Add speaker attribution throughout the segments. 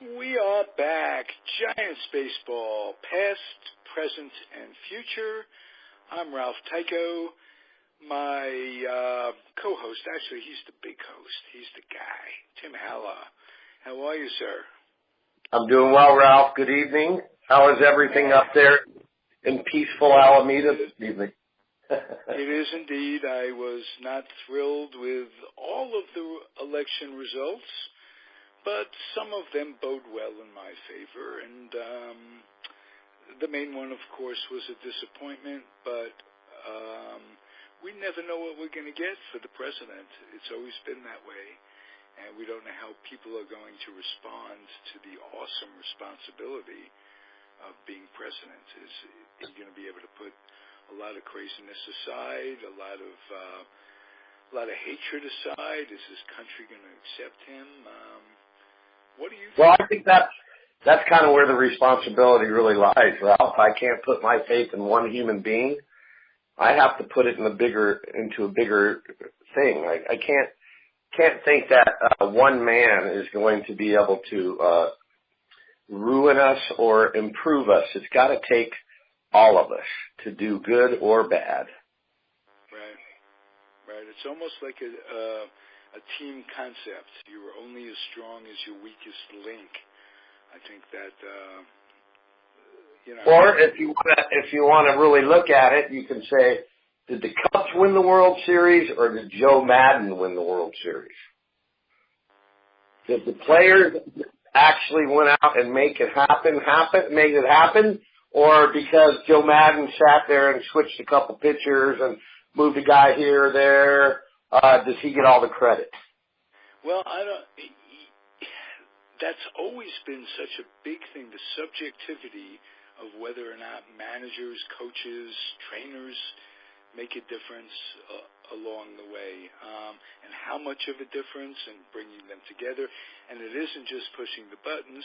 Speaker 1: We are back. Giants baseball, past, present, and future. I'm Ralph Tyko. My co-host, actually, he's the big host. He's the guy, Tim Halla. How are you, sir?
Speaker 2: I'm doing well, Ralph. Good evening. How is everything up there in peaceful Alameda this evening?
Speaker 1: It is indeed. I was not thrilled with all of the election results, but some of them bode well in my favor. And the main one, of course, was a disappointment, but we never know what we're going to get for the president. It's always been that way. And we don't know how people are going to respond to the awesome responsibility of being president. Is he going to be able to put a lot of craziness aside, a lot of hatred aside? Is his country going to accept him? What do you think?
Speaker 2: Well, I think that's kind of where the responsibility really lies, Ralph. I can't put my faith in one human being. I have to put it into a bigger thing. I can't think that one man is going to be able to ruin us or improve us. It's got to take all of us to do good or bad.
Speaker 1: Right. It's almost like a team concept. You are only as strong as your weakest link. I think that
Speaker 2: Or if you want to really look at it, you can say, did the Cubs win the World Series or did Joe Madden win the World Series? Did the players actually went out and make it happen, or because Joe Madden sat there and switched a couple pitchers and moved a guy here or there, does he get all the credit?
Speaker 1: Well, that's always been such a big thing, the subjectivity of whether or not managers, coaches, trainers make a difference along the way, and how much of a difference, and bringing them together. And it isn't just pushing the buttons;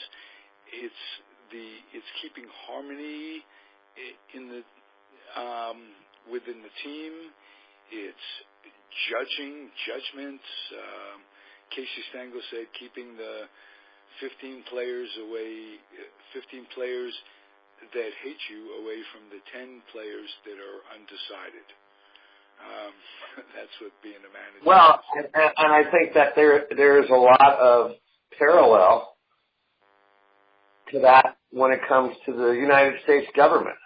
Speaker 1: it's keeping harmony within the team. It's judgment. Casey Stengel said keeping the 15 players that hate you away from the 10 players that are undecided. That's what being a manager.
Speaker 2: Well, and I think that there is a lot of parallel to that when it comes to the United States government.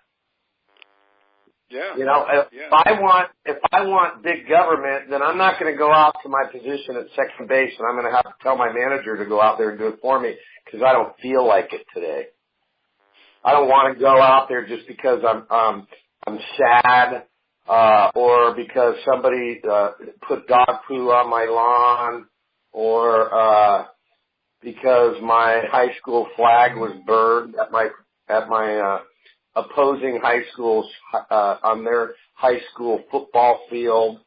Speaker 1: Yeah.
Speaker 2: If I want big government, then I'm not going to go out to my position at second base, and I'm going to have to tell my manager to go out there and do it for me because I don't feel like it today. I don't want to go out there just because I'm sad, or because somebody put dog poo on my lawn, or because my high school flag was burned at my opposing high schools on their high school football field.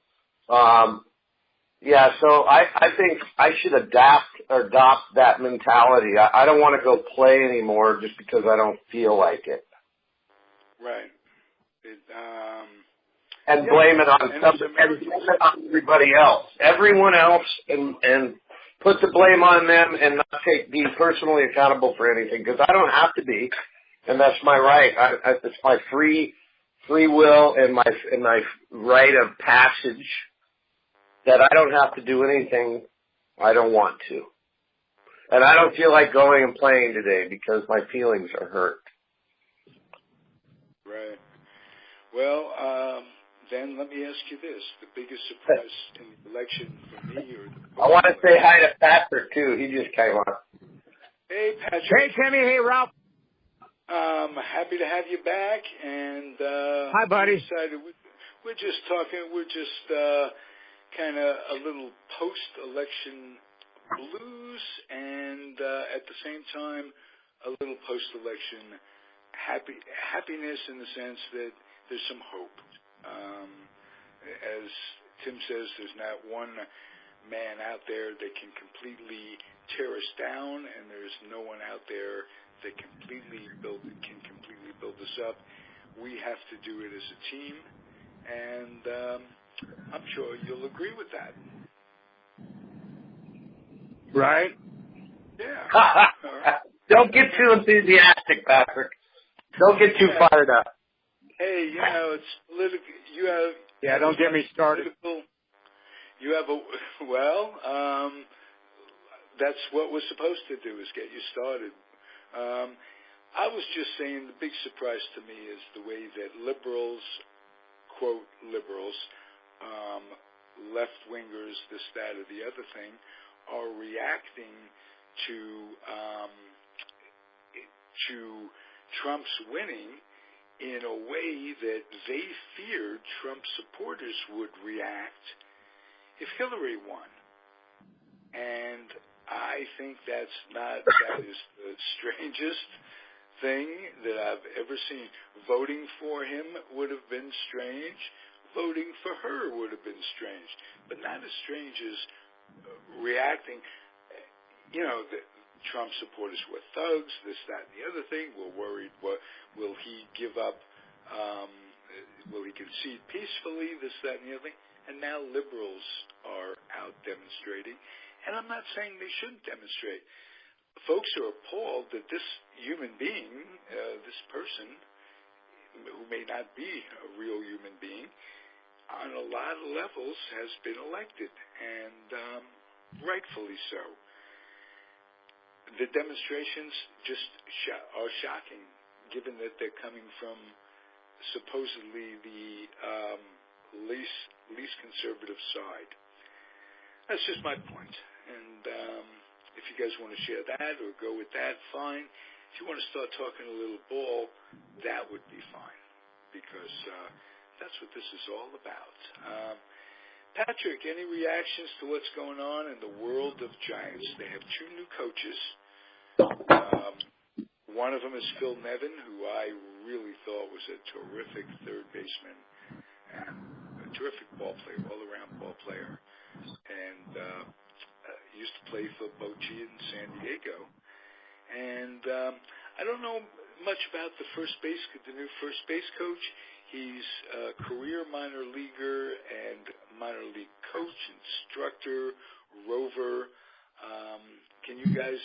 Speaker 2: So I think I should adopt that mentality. I don't want to go play anymore just because I don't feel like it.
Speaker 1: Right.
Speaker 2: And blame it on everybody else. Everyone else, and put the blame on them and not be personally accountable for anything, because I don't have to be, and that's my right. It's my free will and my rite of passage that I don't have to do anything I don't want to. And I don't feel like going and playing today because my feelings are hurt.
Speaker 1: Right. Well, then let me ask you this. The biggest surprise in the election for me,
Speaker 2: I want to say hi to Patrick, too. He just came on.
Speaker 1: Hey, Patrick.
Speaker 3: Hey, Timmy. Hey, Ralph.
Speaker 1: Happy to have you back. And
Speaker 3: hi, buddy.
Speaker 1: We're just talking. We're just kind of a little post-election blues, and at the same time, a little post-election happiness in the sense that there's some hope. As Tim says, there's not one man out there that can completely tear us down, and there's no one out there that can completely build us up. We have to do it as a team, and I'm sure you'll agree with that.
Speaker 3: Right?
Speaker 1: Yeah. All right.
Speaker 2: Don't get too enthusiastic, Patrick. Don't get too fired up.
Speaker 1: Hey, it's political.
Speaker 3: Don't get me started.
Speaker 1: You have that's what we're supposed to do, is get you started. I was just saying the big surprise to me is the way that liberals, quote liberals, left-wingers, this, that, or the other thing, are reacting to Trump's winning in a way that they feared Trump supporters would react if Hillary won. And I think that is the strangest thing that I've ever seen. Voting for him would have been strange. Voting for her would have been strange. But not as strange as reacting. The Trump supporters were thugs, this, that, and the other thing. We're worried, will he give up? Will he concede peacefully, this, that, and the other thing? And now liberals are out demonstrating. And I'm not saying they shouldn't demonstrate. Folks are appalled that this human being, this person, who may not be a real human being, on a lot of levels has been elected, and rightfully so. The demonstrations just are shocking, given that they're coming from supposedly the least conservative side. That's just my point. And if you guys want to share that or go with that, fine. If you want to start talking a little ball, that would be fine, because that's what this is all about. Patrick, any reactions to what's going on in the world of Giants? They have two new coaches. One of them is Phil Nevin, who I really thought was a terrific third baseman and a terrific ball player, all-around ball player. And used to play for Bochy in San Diego. And I don't know much about the new first base coach. He's a career minor leaguer and minor league coach, instructor, rover. Can you guys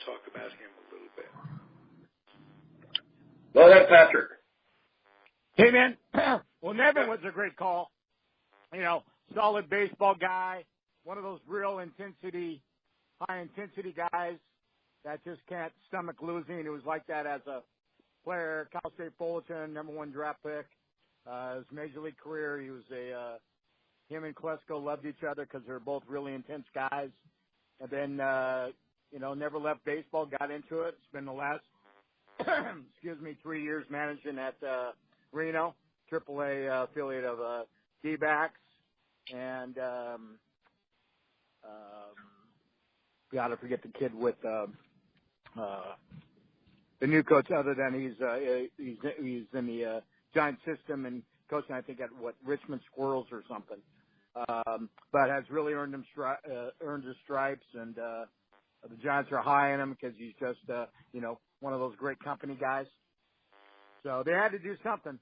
Speaker 1: talk about him a little bit?
Speaker 2: Go ahead, Patrick.
Speaker 3: Hey, man. Well, Nevin was a great call. Solid baseball guy, one of those real high-intensity guys that just can't stomach losing. He was like that as a player. Cal State Fullerton, #1 draft pick. His major league career, he was him and Klesko loved each other because they're both really intense guys. And then, never left baseball, got into it. Spent the last, 3 years managing at Reno, AAA affiliate of D-backs. And gotta forget the kid with the new coach. Other than he's in the Giant system and coaching, I think at Richmond Squirrels or something. But has really earned his stripes, and the Giants are high on him because he's just one of those great company guys. So they had to do something.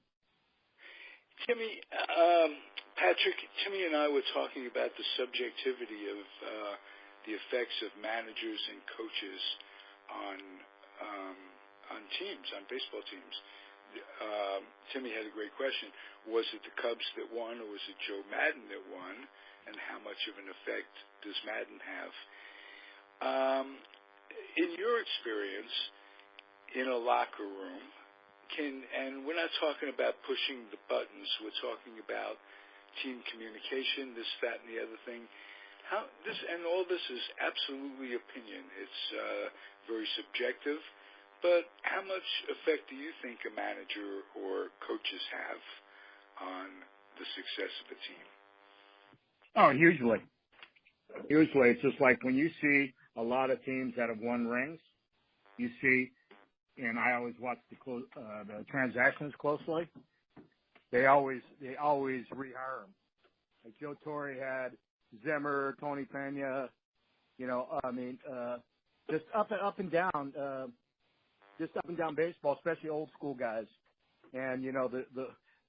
Speaker 1: Patrick, Timmy and I were talking about the subjectivity of the effects of managers and coaches on teams, on baseball teams. Timmy had a great question. Was it the Cubs that won, or was it Joe Madden that won? And how much of an effect does Madden have? In your experience in a locker room, and we're not talking about pushing the buttons, we're talking about team communication, this, that, and the other thing. All this is absolutely opinion. It's very subjective. But how much effect do you think a manager or coaches have on the success of a team?
Speaker 3: Oh, hugely. Hugely. It's just like when you see a lot of teams that have won rings, you see, and I always watch the transactions closely. They always rehire them. Like Joe Torre had Zimmer, Tony Pena, just up and down baseball, especially old school guys. And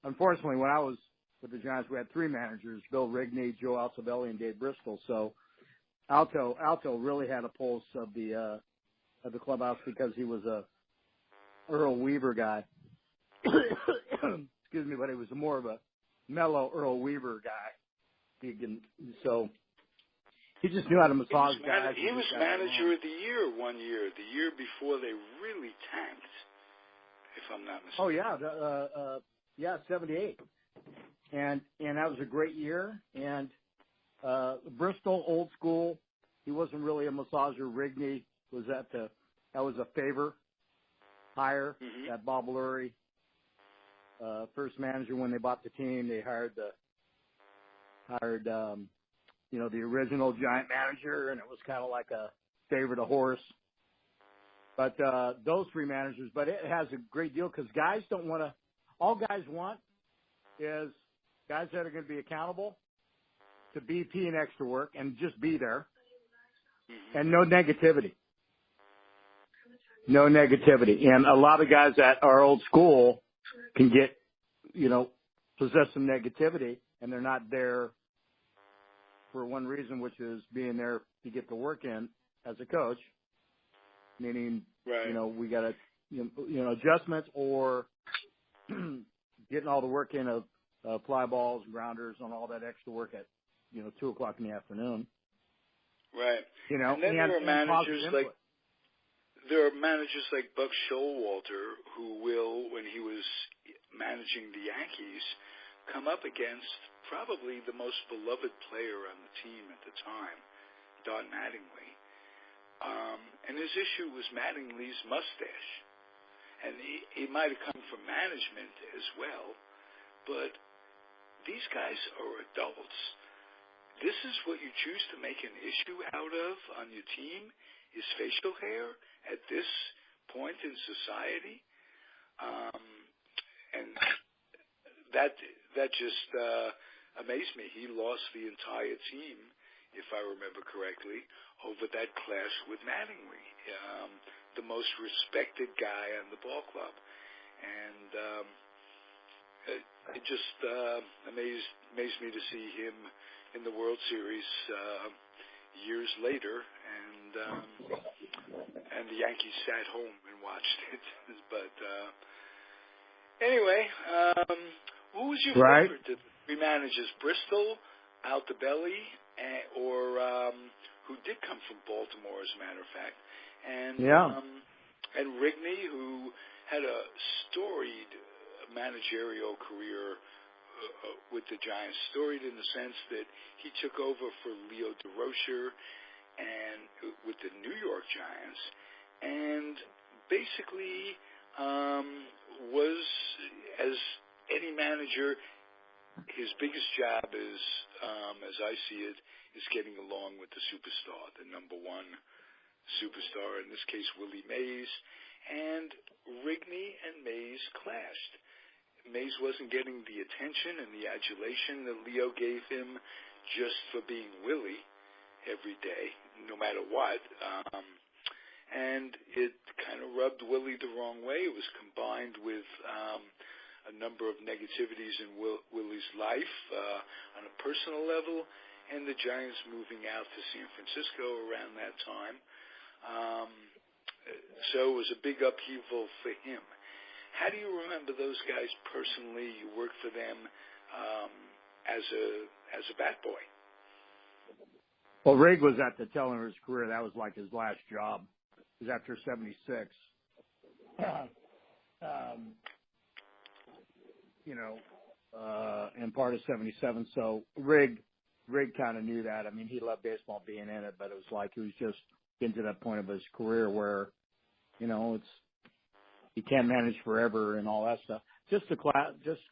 Speaker 3: unfortunately, when I was with the Giants, we had 3 managers: Bill Rigney, Joe Altobelli, and Dave Bristol. So Alto really had a pulse of the at the clubhouse because he was a Earl Weaver guy. Excuse me, but he was more of a mellow Earl Weaver guy. So he just knew how to massage guys.
Speaker 1: He was manager of the year one year, the year before they really tanked, if I'm not mistaken.
Speaker 3: Oh yeah, 78, and that was a great year. And Bristol, old school. He wasn't really a massager. Rigney was that was a favor hire. That Bob Lurie, first manager when they bought the team, they hired the original Giant manager, and it was kind of like a favor to horse. But those three managers, but it has a great deal because guys don't want to. All guys want is guys that are going to be accountable to BP and extra work and just be there, and no negativity. No negativity. And a lot of guys that are old school can get, possess some negativity, and they're not there for one reason, which is being there to get the work in as a coach, meaning,
Speaker 1: right.
Speaker 3: We got to, adjustments or getting all the work in of fly balls, grounders, and all that extra work at, 2 o'clock in the afternoon.
Speaker 1: Right.
Speaker 3: And
Speaker 1: then there are managers like Buck Showalter who will, when he was managing the Yankees, come up against probably the most beloved player on the team at the time, Don Mattingly. And his issue was Mattingly's mustache. And he might have come from management as well, but these guys are adults. This is what you choose to make an issue out of on your team is facial hair at this point in society. And that just amazed me. He lost the entire team, if I remember correctly, over that clash with Mattingly, the most respected guy on the ball club. And it just amazed me to see him in the World Series years later, and the Yankees sat home and watched it. But anyway, who was your favorite of the three managers? Bristol, Altobelli, or who did come from Baltimore, as a matter of fact, and Rigney, who had a storied managerial career with the Giants, storied in the sense that he took over for Leo DeRocher and with the New York Giants, and basically was, as any manager, his biggest job is, as I see it, is getting along with the superstar, the number one superstar, in this case Willie Mays, and Rigney and Mays clashed. Mays wasn't getting the attention and the adulation that Leo gave him just for being Willie every day, no matter what. And it kind of rubbed Willie the wrong way. It was combined with a number of negativities in Willie's life on a personal level, and the Giants moving out to San Francisco around that time. So it was a big upheaval for him. How do you remember those guys personally? You worked for them as a bat boy.
Speaker 3: Well, Rig was at the tail end of his career. That was like his last job. It was after 76. And part of 77. So Rig kind of knew that. I mean, he loved baseball being in it, but it was like he was just getting to that point of his career where, it's, he can't manage forever and all that stuff. Just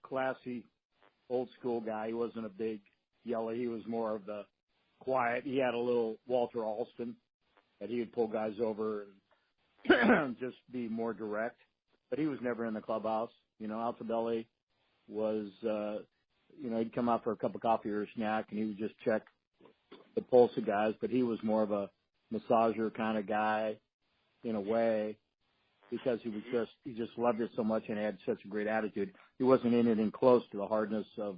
Speaker 3: classy, old school guy. He wasn't a big yeller. He was more of the quiet. He had a little Walter Alston that he would pull guys over and just be more direct. But he was never in the clubhouse. Altobelli was, he'd come out for a cup of coffee or a snack, and he would just check the pulse of guys. But he was more of a massager kind of guy in a way, because he just loved it so much and had such a great attitude. He wasn't anything close to the hardness of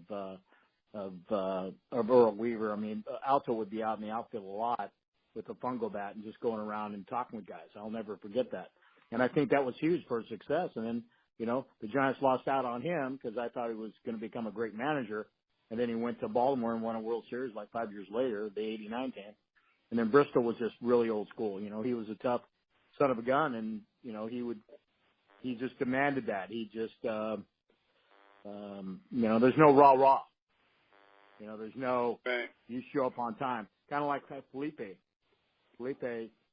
Speaker 3: Earl Weaver. I mean, Alto would be out in the outfield a lot, with a fungo bat and just going around and talking with guys. I'll never forget that. And I think that was huge for his success. And then, you know, the Giants lost out on him because I thought he was going to become a great manager. And then he went to Baltimore and won a World Series like 5 years later, the '89 team. And then Bristol was just really old school. You know, he was a tough son of a gun, and you know he just demanded that. He just, you know, there's no rah. You know, there's no you show up on time. Kind of like Felipe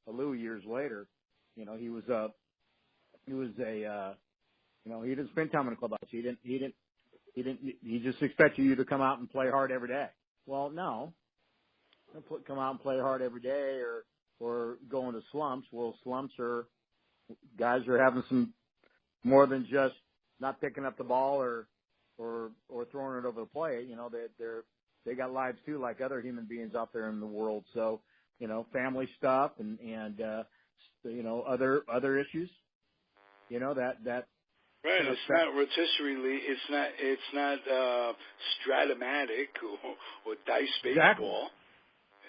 Speaker 3: Alou years later. You know, he didn't spend time in the clubhouse. He just expected you to come out and play hard every day. Well, no. Don't come out and play hard every day or go into slumps. Well, slumps are guys are having some more than just not picking up the ball or throwing it over the plate. You know, they got lives too, like other human beings out there in the world. So, you know, family stuff and you know, other issues. You know, that
Speaker 1: right. It's not rotisserie. It's not Stratomatic or dice baseball.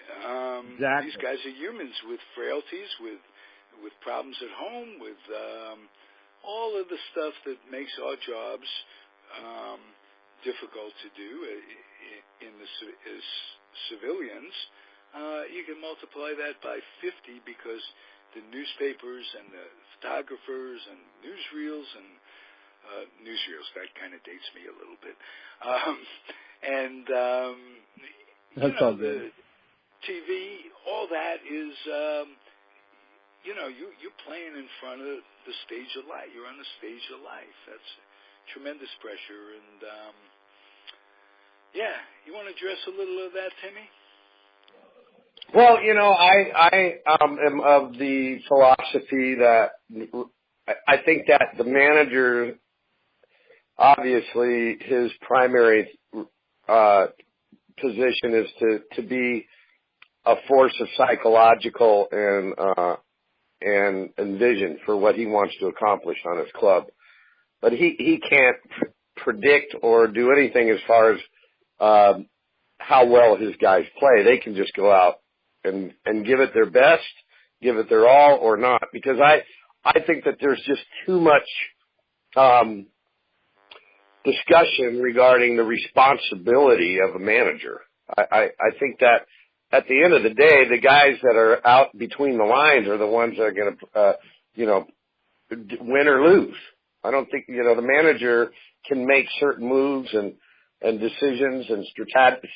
Speaker 3: Exactly.
Speaker 1: These guys are humans with frailties, with problems at home, with all of the stuff that makes our jobs difficult to do as civilians. You can multiply that by 50 because the newspapers and the photographers and newsreels that kind of dates me a little bit.
Speaker 3: That's all good.
Speaker 1: TV, all that is, you know, you're playing in front of the stage of life. You're on the stage of life. That's tremendous pressure. And, yeah, you want to address a little of that, Timmy?
Speaker 2: Well, you know, I am of the philosophy that I think that the manager, obviously, his primary position is to be a force of psychological and vision for what he wants to accomplish on his club. But he can't predict or do anything as far as how well his guys play. They can just go out and give it their best, give it their all or not. Because I think that there's just too much discussion regarding the responsibility of a manager. I think that at the end of the day, the guys that are out between the lines are the ones that are going to, you know, win or lose. I don't think, you know, the manager can make certain moves and decisions and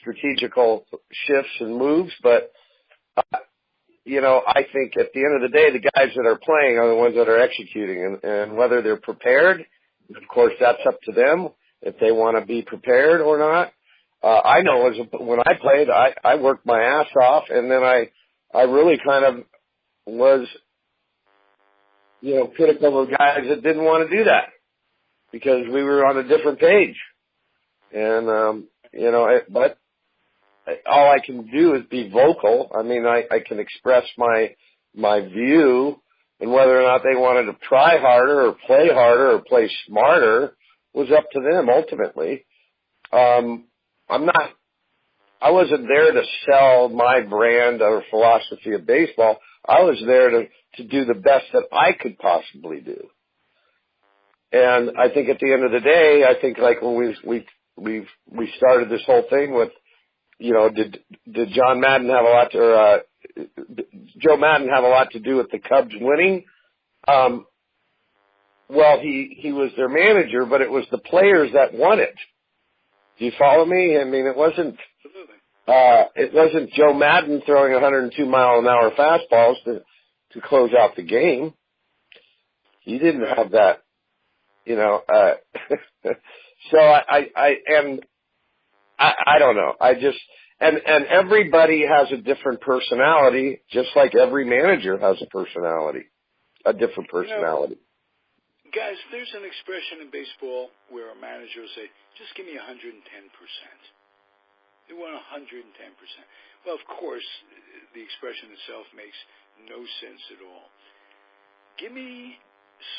Speaker 2: strategical shifts and moves, but, you know, I think at the end of the day, the guys that are playing are the ones that are executing, and whether they're prepared, of course, that's up to them if they want to be prepared or not. I know when I played, I worked my ass off, and then I really kind of was, you know, critical of guys that didn't want to do that because we were on a different page. And, you know, but all I can do is be vocal. I mean, I can express my view, and whether or not they wanted to try harder or play smarter was up to them ultimately. I wasn't there to sell my brand or philosophy of baseball. I was there to do the best that I could possibly do. And I think at the end of the day, I think like when we started this whole thing with, you know, did John Madden have a lot to, or Joe Madden have a lot to do with the Cubs winning? Well, he was their manager, but it was the players that won it. Do you follow me? I mean, it wasn't Joe Madden throwing 102-mile-an-hour fastballs to close out the game. He didn't have that, you know. So I don't know. And everybody has a different personality, just like every manager has a different personality.
Speaker 1: Guys, there's an expression in baseball where a manager will say, just give me 110%. They want 110%. Well, of course, the expression itself makes no sense at all. Give me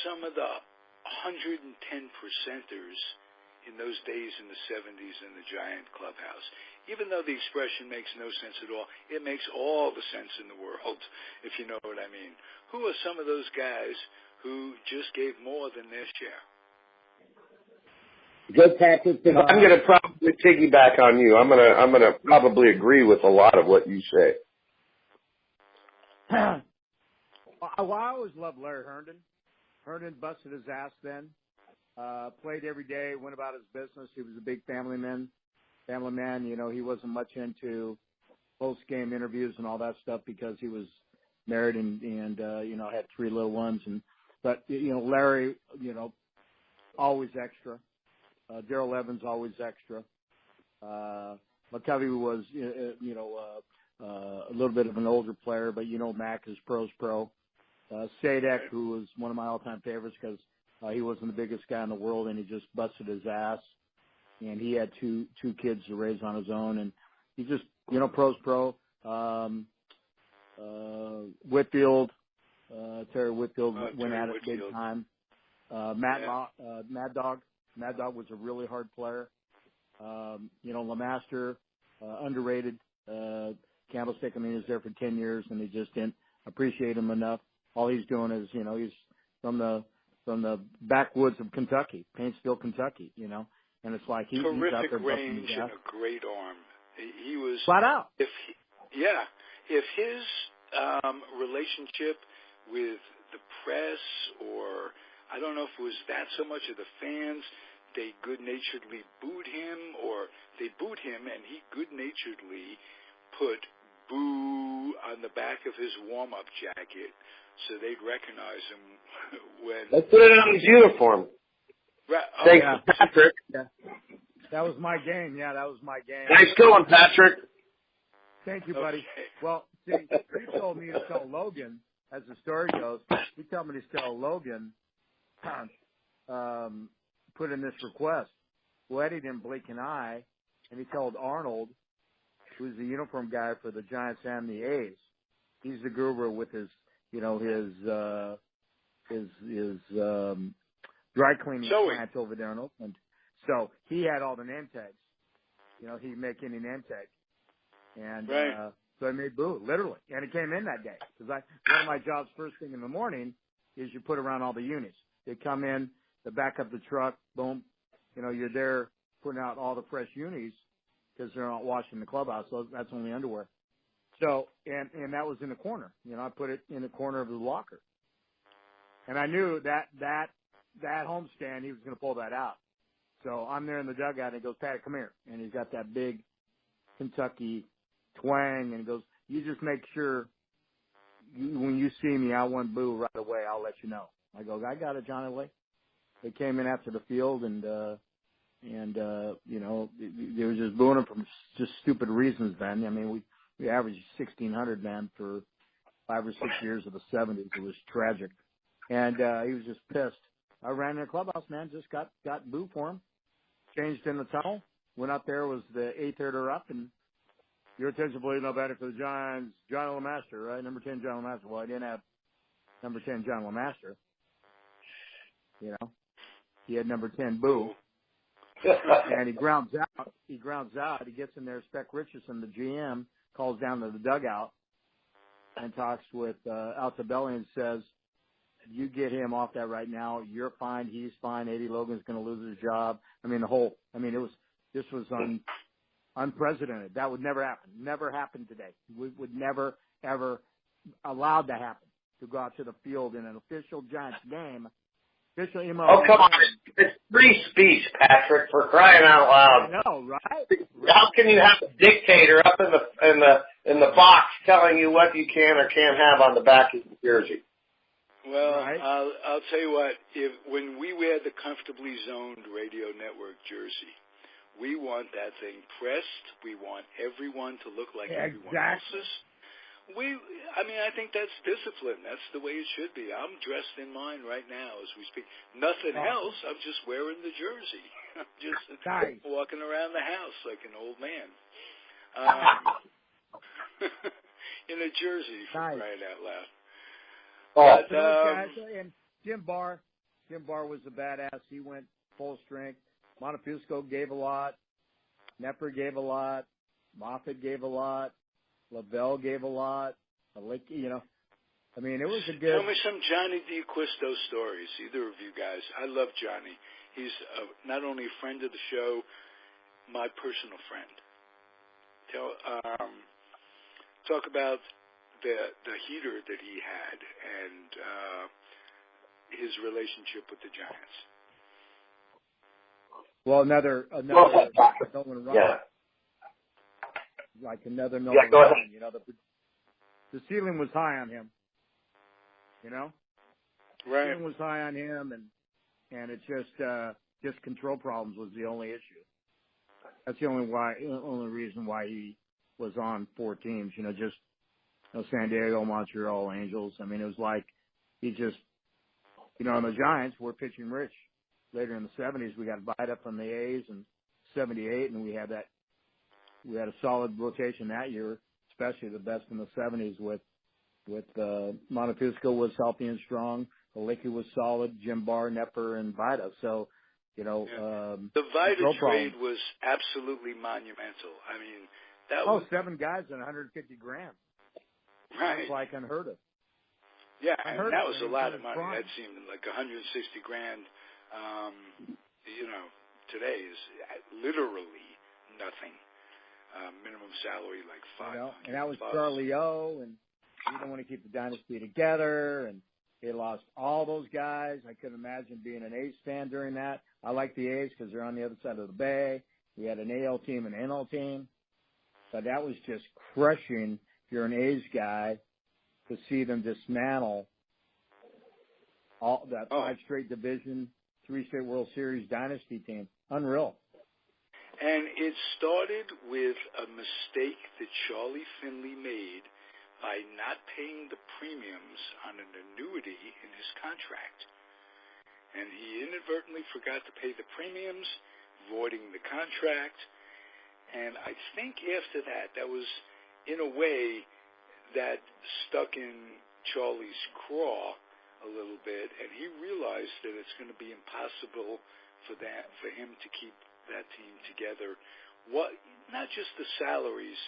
Speaker 1: some of the 110%ers in those days in the 70s in the Giant clubhouse. even though the expression makes no sense at all, it makes all the sense in the world, if you know what I mean. Who are some of those guys who just gave more than their share?
Speaker 2: Good, Patrick. I'm going to probably piggyback on you. I'm going to probably agree with a lot of what you say.
Speaker 3: Well, I always loved Larry Herndon. Herndon busted his ass then. Played every day, went about his business. He was a big family man. You know, he wasn't much into post-game interviews and all that stuff because he was married and you know, had 3 little ones. But, you know, Larry, you know, always extra. Darrell Evans, always extra. McCovey was, you know, a little bit of an older player, but, you know, Mac is pro's pro. Sadek, who was one of my all-time favorites because he wasn't the biggest guy in the world, and he just busted his ass. And he had two kids to raise on his own, and he just, you know, pro's pro. Whitfield, Terry Whitfield went at it big time. Mad Dog was a really hard player. You know, LeMaster, underrated. Candlestick, I mean, he was there for 10 years, and they just didn't appreciate him enough. All he's doing is, you know, he's from the backwoods of Kentucky, Paintsville, Kentucky, you know, and it's like he's out there busting his ass.
Speaker 1: And a great arm. He was
Speaker 3: flat out.
Speaker 1: If his relationship with the press, or I don't know if it was that so much of the fans, they good-naturedly booed him, or they booed him and he good-naturedly put boo on the back of his warm-up jacket so they'd recognize him when...
Speaker 2: Let's put it on his uniform.
Speaker 1: Right. Oh,
Speaker 2: Thanks, Patrick.
Speaker 3: Yeah. That was my game. Yeah, that was my game.
Speaker 2: Nice going, Patrick.
Speaker 3: Thank you, buddy. Okay. Well, see, he told me to tell Logan, as the story goes, he told me to tell Logan, put in this request. Well, Eddie didn't blink an eye, and he told Arnold, who's the uniform guy for the Giants and the A's. He's the guru with his, you know, his dry cleaning plant over there in Oakland. So he had all the name tags. You know, he'd make any name tag. And so I made boo, literally. And it came in that day. Because one of my jobs first thing in the morning is you put around all the unis. They come in, they back up the truck, boom. You know, you're there putting out all the fresh unis because they're not washing the clubhouse. So that's only underwear. So, and that was in the corner. You know, I put it in the corner of the locker. And I knew that homestand, he was going to pull that out. So I'm there in the dugout, and he goes, Pat, come here. And he's got that big Kentucky twang, and he goes, you just make sure when you see me, I want boo right away. I'll let you know. I go, I got it, Johnny Lee. They came in after the field, and you know, they were just booing him from just stupid reasons then. I mean, we averaged 1,600, man, for 5 or 6 years of the 70s. It was tragic. And he was just pissed. I ran in the clubhouse, man, just got boo for him. Changed in the tunnel, went up there, was the 8th hitter up, and your attention, believe no better for the Giants, John LeMaster, right? Number 10, John LeMaster. Well, I didn't have number 10, John LeMaster. You know, he had number 10, boo. And he grounds out. He gets in there. Spec Richardson, the GM, calls down to the dugout and talks with Altabelli and says, you get him off that right now. You're fine. He's fine. Eddie Logan's going to lose his job. I mean, this was unprecedented. That would never happen. Never happen today. We would never, ever allowed that happen, to go out to the field in an official Giants game. Official email.
Speaker 2: Oh, come on. It's free speech, Patrick, for crying out loud.
Speaker 3: I know, right?
Speaker 2: How can you have a dictator up in the box telling you what you can or can't have on the back of your jersey?
Speaker 1: Well, right. I'll tell you what. When we wear the comfortably zoned radio network jersey, we want that thing pressed. We want everyone to look like everyone else's. I think that's discipline. That's the way it should be. I'm dressed in mine right now as we speak. Nothing else. I'm just wearing the jersey. I'm just walking around the house like an old man. In a jersey, for crying out loud.
Speaker 3: But, and Jim Barr was a badass. He went full strength. Montefusco gave a lot. Nepper gave a lot. Moffitt gave a lot. Lavelle gave a lot. You know, I mean, it was a good.
Speaker 1: Tell me some Johnny DiAquisto stories, either of you guys. I love Johnny. He's not only a friend of the show, my personal friend. Talk about the heater that he had and his relationship with the Giants.
Speaker 3: Well, another Nolan Ryan.
Speaker 2: Yeah.
Speaker 3: Like another Nolan
Speaker 2: Yeah, go ahead.
Speaker 3: Ryan. You know, the ceiling was high on him. You know?
Speaker 1: Right.
Speaker 3: The ceiling was high on him, and it just control problems was the only issue. That's the only reason why he was on 4 teams. You know, just San Diego, Montreal, Angels. I mean, it was like he just, you know, and the Giants were pitching rich. Later in the 70s, we got bite up from the A's in 78, and we had a solid rotation that year, especially the best in the 70s with Montefusco was healthy and strong. Halicki was solid, Jim Barr, Nepper, and Vida. So, you know,
Speaker 1: the Vida trade was absolutely monumental. I mean, that was
Speaker 3: 7 guys and $150,000.
Speaker 1: Right.
Speaker 3: That was like unheard of.
Speaker 1: Yeah, and that was a lot of money.
Speaker 3: Prime.
Speaker 1: That seemed like $160,000. You know, today is literally nothing. Minimum salary like $5.
Speaker 3: You know, and that was Charlie O. And you don't want to keep the dynasty together. And they lost all those guys. I couldn't imagine being an A's fan during that. I like the A's because they're on the other side of the bay. We had an AL team and an NL team. But that was just crushing if you're an A's guy to see them dismantle all that 5 straight division, 3 straight World Series dynasty team. Unreal.
Speaker 1: And it started with a mistake that Charlie Finley made by not paying the premiums on an annuity in his contract. And he inadvertently forgot to pay the premiums, voiding the contract. And I think after that, that was, in a way, that stuck in Charlie's craw a little bit, and he realized that it's going to be impossible for him to keep that team together. Not just the salaries,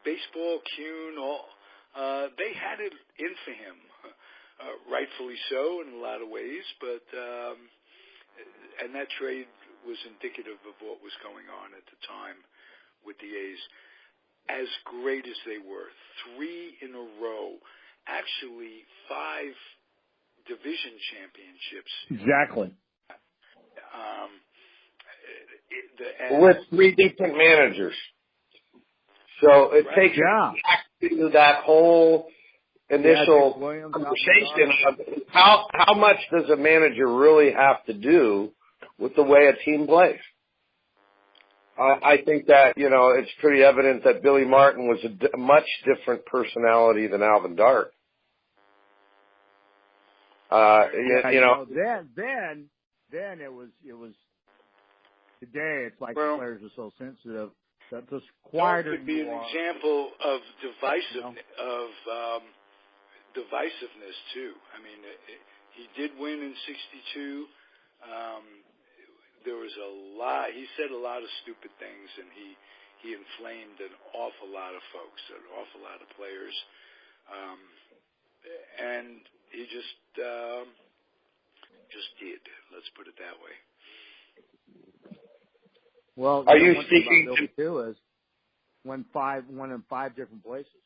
Speaker 1: baseball, Kuhn, they had it in for him, rightfully so in a lot of ways, but and that trade was indicative of what was going on at the time with the A's. As great as they were, 3 in a row, actually 5 division championships.
Speaker 3: Exactly.
Speaker 2: With 3 different managers. So it takes back to that whole initial conversation of how much does a manager really have to do with the way a team plays. I think that, you know, it's pretty evident that Billy Martin was a much different personality than Alvin Dart. You know.
Speaker 3: Then it was today it's like the players are so sensitive that the quieter
Speaker 1: could be an example of divisiveness too. I mean, he did win in '62. There was a lot. He said a lot of stupid things, and he inflamed an awful lot of folks, an awful lot of players, and he just did. Let's put it that way.
Speaker 3: Well,
Speaker 2: are you speaking
Speaker 3: about Billy too? Is won in 5 different places: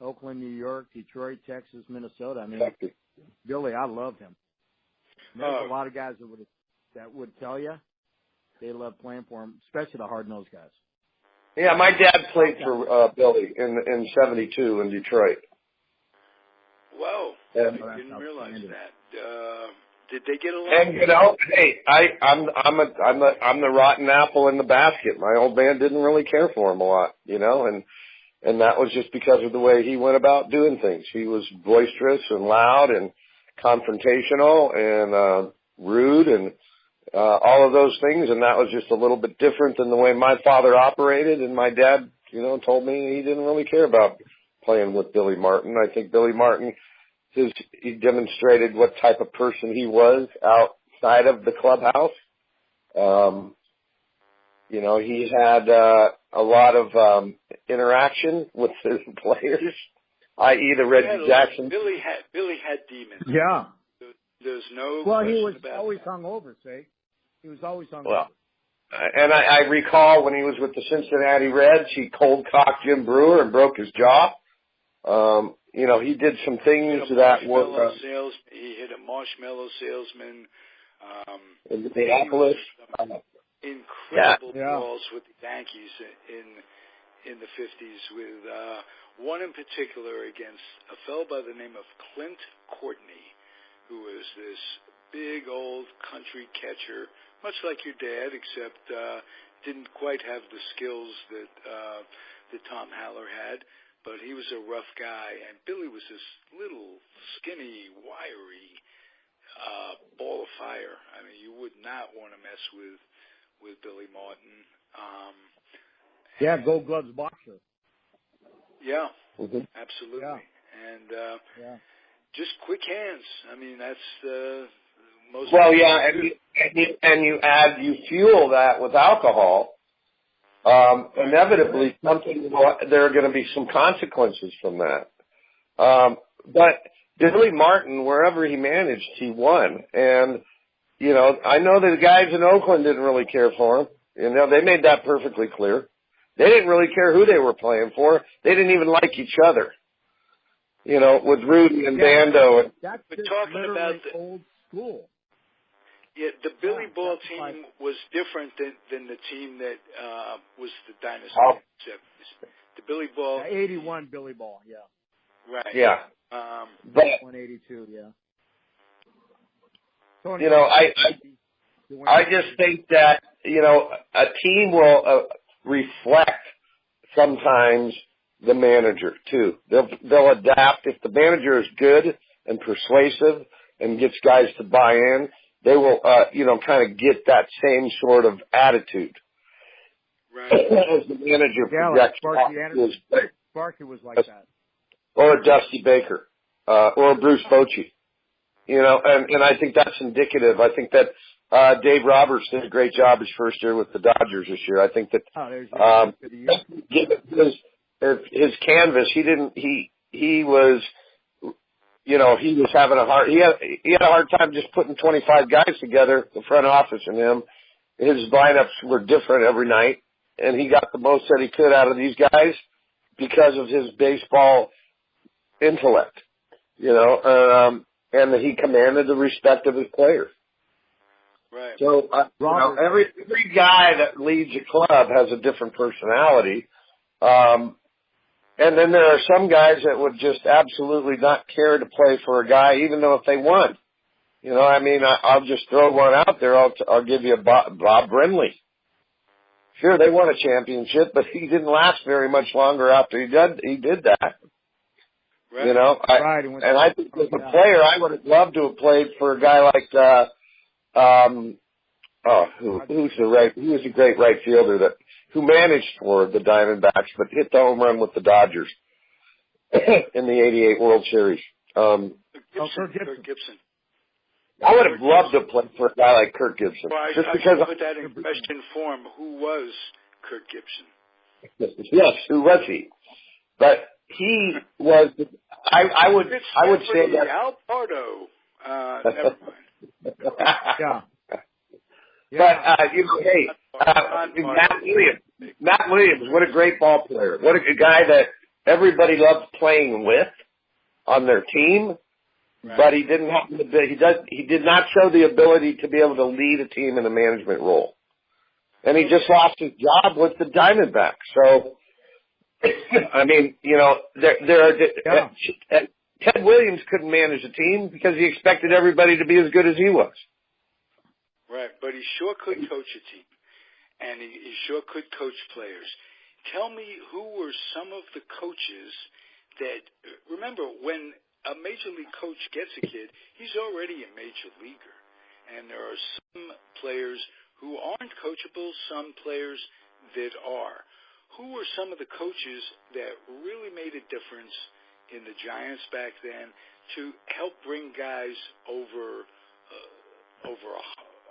Speaker 3: Oakland, New York, Detroit, Texas, Minnesota. I mean, Billy, I loved him. There's a lot of guys that would tell you they love playing for him, especially the hard-nosed guys.
Speaker 2: Yeah, my dad played for Billy in '72 in Detroit.
Speaker 1: Wow, I didn't realize that. Did they get along?
Speaker 2: And you know, hey, I'm the rotten apple in the basket. My old man didn't really care for him a lot, you know, and that was just because of the way he went about doing things. He was boisterous and loud and confrontational and rude and all of those things, and that was just a little bit different than the way my father operated. And my dad, you know, told me he didn't really care about playing with Billy Martin. I think Billy Martin, he demonstrated what type of person he was outside of the clubhouse. You know, he had a lot of interaction with his players, i.e. the Reggie Jackson.
Speaker 1: Billy had demons.
Speaker 3: Yeah.
Speaker 1: There's no
Speaker 3: Well,
Speaker 1: question
Speaker 3: he was
Speaker 1: about
Speaker 3: always
Speaker 1: that.
Speaker 3: hungover, see? He was always hungover.
Speaker 2: Well, and I recall when he was with the Cincinnati Reds, he cold-cocked Jim Brewer and broke his jaw. You know, he did some things that were...
Speaker 1: He hit a marshmallow salesman.
Speaker 2: In Minneapolis.
Speaker 1: Incredible balls with the Yankees in the 50s, with one in particular against a fellow by the name of Clint Courtney, who was this big old country catcher, much like your dad, except didn't quite have the skills that Tom Haller had. But he was a rough guy, and Billy was this little, skinny, wiry ball of fire. I mean, you would not want to mess with Billy Martin.
Speaker 3: Gold Gloves boxer.
Speaker 2: Mm-hmm.
Speaker 1: Absolutely.
Speaker 3: Yeah.
Speaker 1: And just quick hands. I mean, that's the most.
Speaker 2: Well, yeah, you fuel that with alcohol. Inevitably, there are going to be some consequences from that. But Billy Martin, wherever he managed, he won. And, you know, I know the guys in Oakland didn't really care for him. You know, they made that perfectly clear. They didn't really care who they were playing for. They didn't even like each other. You know, with Rudy and Bando.
Speaker 3: That's
Speaker 1: We're talking about the
Speaker 3: old school.
Speaker 1: Yeah, the Billy Ball team was different than the team that was the dynasty in the 70s. The Billy Ball...
Speaker 3: 81 Billy Ball, yeah.
Speaker 1: Right.
Speaker 2: Yeah.
Speaker 3: But 182, yeah.
Speaker 2: You know, I just think that, you know, a team will reflect sometimes the manager, too. They'll adapt. If the manager is good and persuasive and gets guys to buy in, they will, you know, kind of get that same sort of attitude.
Speaker 1: Right.
Speaker 2: As the manager projects.
Speaker 3: Like Sparky was like that.
Speaker 2: Or Dusty Baker, or Bruce Bochy. You know, and I think that's indicative. I think that Dave Roberts did a great job his first year with the Dodgers this year. I think that his canvas, he was, you know, he was having he had a hard time just putting 25 guys together, the front office and him. His lineups were different every night, and he got the most that he could out of these guys because of his baseball intellect, you know, and that he commanded the respect of his players.
Speaker 1: Right.
Speaker 2: So, you know, every guy that leads a club has a different personality. And then there are some guys that would just absolutely not care to play for a guy, even though if they won. You know, I mean, I'll just throw one out there. I'll give you Bob Brenly. Sure, they won a championship, but he didn't last very much longer after he did that. Right. You know, I think as a player, I would have loved to have played for a guy like who was a great right fielder who managed for the Diamondbacks but hit the home run with the Dodgers in the '88 World Series.
Speaker 1: Kurt Gibson.
Speaker 2: I would have loved to play for a guy like Kurt Gibson.
Speaker 1: Well,
Speaker 2: just
Speaker 1: I
Speaker 2: because
Speaker 1: put that in question form. Who was Kurt Gibson?
Speaker 2: Yes, who was he? But he was. I would say that
Speaker 1: Al Pardo. Never mind.
Speaker 3: Yeah.
Speaker 2: But you know, hey, Matt Williams, what a great ball player! What a guy that everybody loved playing with on their team. Right. But he didn't have he did not show the ability to be able to lead a team in a management role, and he just lost his job with the Diamondbacks. So, I mean, you know, Ted Williams couldn't manage a team because he expected everybody to be as good as he was.
Speaker 1: Right, but he sure could coach a team, and he sure could coach players. Tell me, who were some of the coaches that, remember, when a major league coach gets a kid, he's already a major leaguer. And there are some players who aren't coachable, some players that are. Who were some of the coaches that really made a difference in the Giants back then to help bring guys over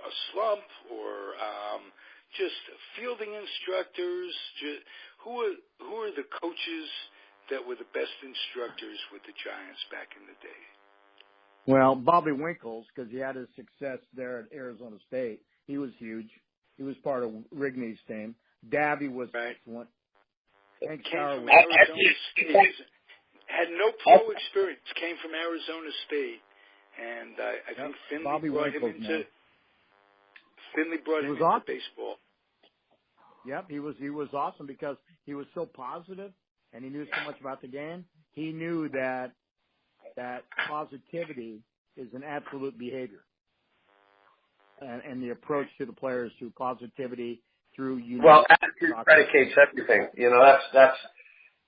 Speaker 1: a slump, or just fielding instructors? Who are the coaches that were the best instructors with the Giants back in the day?
Speaker 3: Well, Bobby Winkles, because he had his success there at Arizona State. He was huge. He was part of Rigney's team. Davey was excellent.
Speaker 1: Came from Arizona State. Had no pro experience. Came from Arizona State, and I think Finley brought him into baseball.
Speaker 3: Yep, he was awesome because he was so positive and he knew so much about the game. He knew that positivity is an absolute behavior, and the approach to the players through positivity, through
Speaker 2: attitude predicates everything.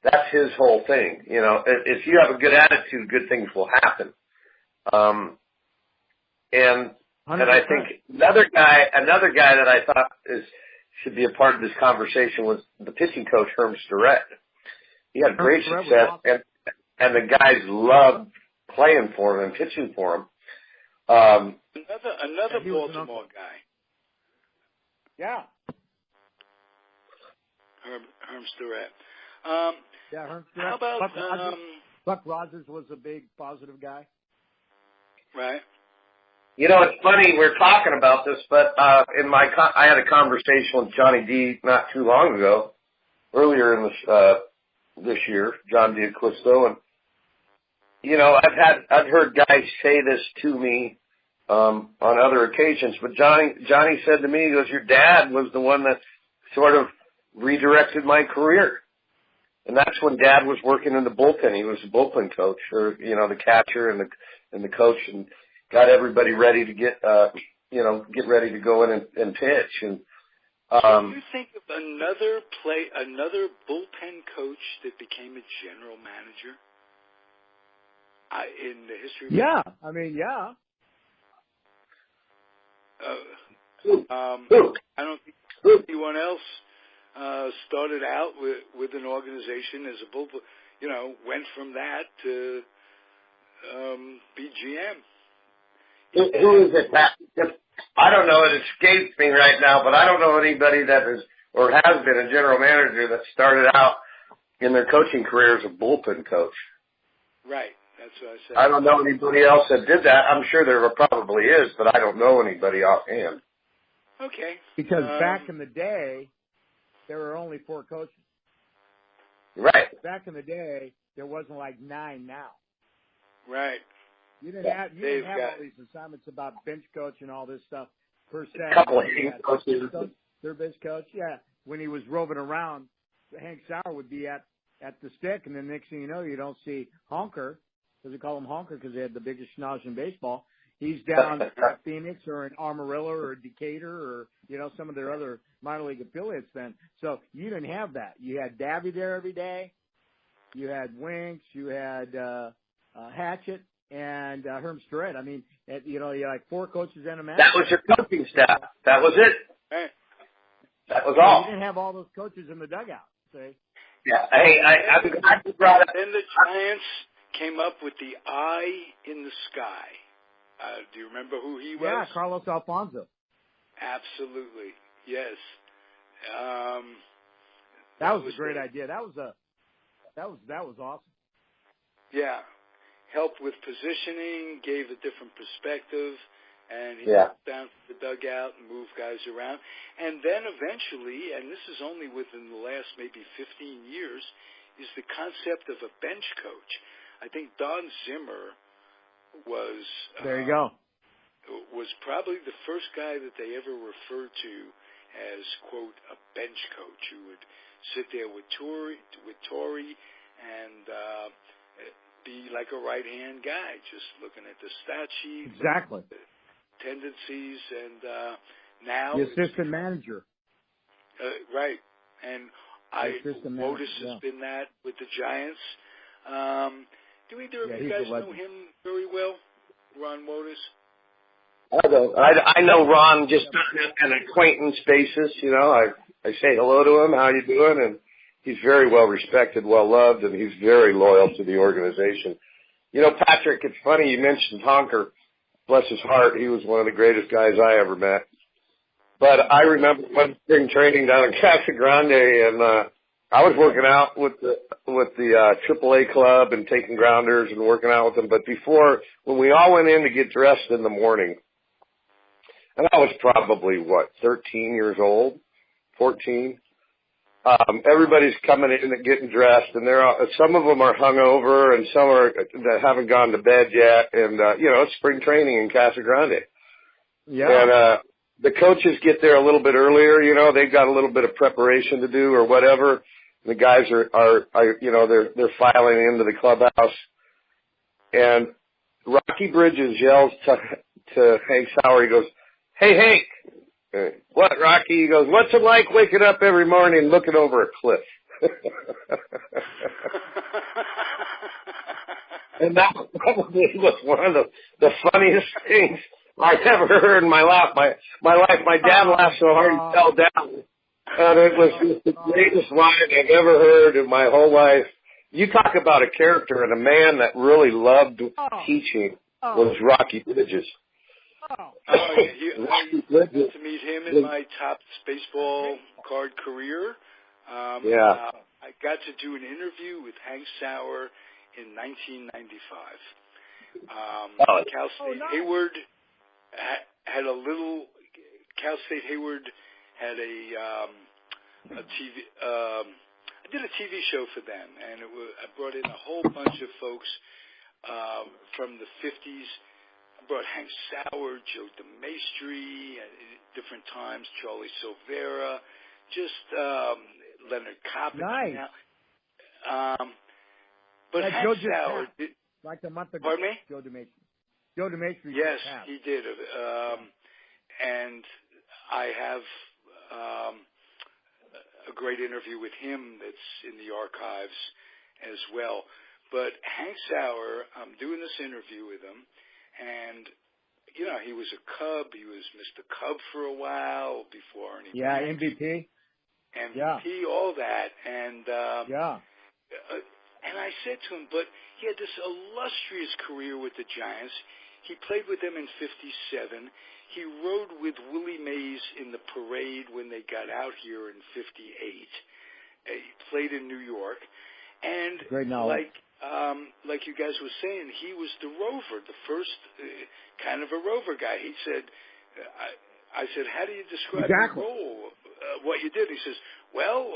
Speaker 2: That's his whole thing. If you have a good attitude, good things will happen. And I think another guy that I thought should be a part of this conversation was the pitching coach, Herm Starrett. He had great success, and the guys loved playing for him and pitching for him.
Speaker 1: Another Baltimore guy.
Speaker 3: Yeah.
Speaker 1: Herm Starrett.
Speaker 3: Herm Starrett.
Speaker 1: How about
Speaker 3: Buck Rogers was a big positive guy.
Speaker 1: Right.
Speaker 2: It's funny we're talking about this, but I had a conversation with Johnny D not too long ago, earlier in this year, John D'Acquisto, and I've heard guys say this to me on other occasions, but Johnny said to me, he goes, "Your dad was the one that sort of redirected my career." And that's when Dad was working in the bullpen. He was a bullpen coach, or the catcher and the coach, and got everybody ready to get ready to go in and pitch. And
Speaker 1: can you think of another bullpen coach that became a general manager in the history?
Speaker 3: Yeah, I mean, yeah.
Speaker 1: I don't think anyone else started out with an organization as a bullpen, went from that to be GM.
Speaker 2: Who is it, Pat? I don't know. It escapes me right now, but I don't know anybody that is or has been a general manager that started out in their coaching career as a bullpen coach.
Speaker 1: Right. That's what I said.
Speaker 2: I don't know anybody else that did that. I'm sure there probably is, but I don't know anybody offhand.
Speaker 1: Okay.
Speaker 3: Because back in the day, there were only 4 coaches.
Speaker 2: Right.
Speaker 3: Back in the day, there wasn't like 9 now.
Speaker 1: Right.
Speaker 3: You didn't have all these assignments about bench coach and all this stuff per se.
Speaker 2: A couple of coaches.
Speaker 3: Third base coach, yeah. When he was roving around, Hank Sauer would be at the stick, and then next thing you know, you don't see Honker, because they call him Honker because they had the biggest schnoz in baseball. He's down at Phoenix or in Amarillo or Decatur or, some of their other minor league affiliates then. So you didn't have that. You had Davey there every day. You had Winks. You had Hatchett and Herm Starrett. I mean, you had like 4 coaches and a manager.
Speaker 2: That was your coaching staff. That was it.
Speaker 1: Right.
Speaker 2: That was all.
Speaker 3: You didn't have all those coaches in the dugout, see?
Speaker 2: Yeah. Hey, I brought up.
Speaker 1: Then the Giants came up with the eye in the sky. Do you remember who he was?
Speaker 3: Yeah, Carlos Alfonso.
Speaker 1: Absolutely, yes.
Speaker 3: That was a great idea. That was awesome.
Speaker 1: Yeah, helped with positioning, gave a different perspective, and he got down to the dugout and moved guys around. And then eventually, and this is only within the last maybe 15 years, is the concept of a bench coach. I think Don Zimmer was
Speaker 3: there you go.
Speaker 1: Was probably the first guy that they ever referred to as, quote, a bench coach who would sit there with Torrey and be like a right-hand guy, just looking at the stat sheet.
Speaker 3: Exactly.
Speaker 1: Tendencies, and now...
Speaker 3: The assistant manager.
Speaker 1: Right. And Wotus has been that with the Giants. Do either of you guys know him very well, Ron Wotus?
Speaker 2: I know Ron just on an acquaintance basis. I say hello to him. How you doing? And he's very well respected, well loved, and he's very loyal to the organization. Patrick, it's funny you mentioned Honker. bless his heart, he was one of the greatest guys I ever met. But I remember one spring training down in Casa Grande, and I was working out with the AAA club and taking grounders and working out with them. But when we all went in to get dressed in the morning, and I was probably, 13 years old, 14. Everybody's coming in and getting dressed, and some of them are hungover, and some that haven't gone to bed yet. And it's spring training in Casa Grande.
Speaker 3: Yeah.
Speaker 2: And the coaches get there a little bit earlier. They've got a little bit of preparation to do or whatever. The guys are they're filing into the clubhouse, and Rocky Bridges yells to Hank Sauer. He goes, "Hey, Hank." "What, Rocky?" He goes, "What's it like waking up every morning and looking over a cliff?" And that probably was one of the funniest things I ever heard in my life. My dad laughed so hard he fell down. And it was just the greatest line I've ever heard in my whole life. You talk about a character and a man that really loved teaching was Rocky Bridges.
Speaker 1: I got to meet him in my Topps baseball card career. I got to do an interview with Hank Sauer in 1995. Cal State Hayward had a little. Cal State Hayward had I did a TV show for them, and I brought in a whole bunch of folks from the 50s. I brought Hank Sauer, Joe DeMaestri at different times, Charlie Silvera, just Leonard Kopic.
Speaker 3: Nice.
Speaker 1: But Hank Sauer did,
Speaker 3: like a month ago.
Speaker 1: Pardon me?
Speaker 3: Joe DeMaestri.
Speaker 1: Yes, he did. And I have a great interview with him that's in the archives as well. But Hank Sauer, I'm doing this interview with him, and he was a Cub. He was Mr. Cub for a while before any.
Speaker 3: Yeah, MVP.
Speaker 1: All that, and and I said to him, but he had this illustrious career with the Giants. He played with them in '57. He rode with Willie Mays in the parade when they got out here in '58. He played in New York, and
Speaker 3: great knowledge.
Speaker 1: Like you guys were saying, he was the rover, the first kind of a rover guy. He said, I said, how do you describe your role, what you did? He says, well,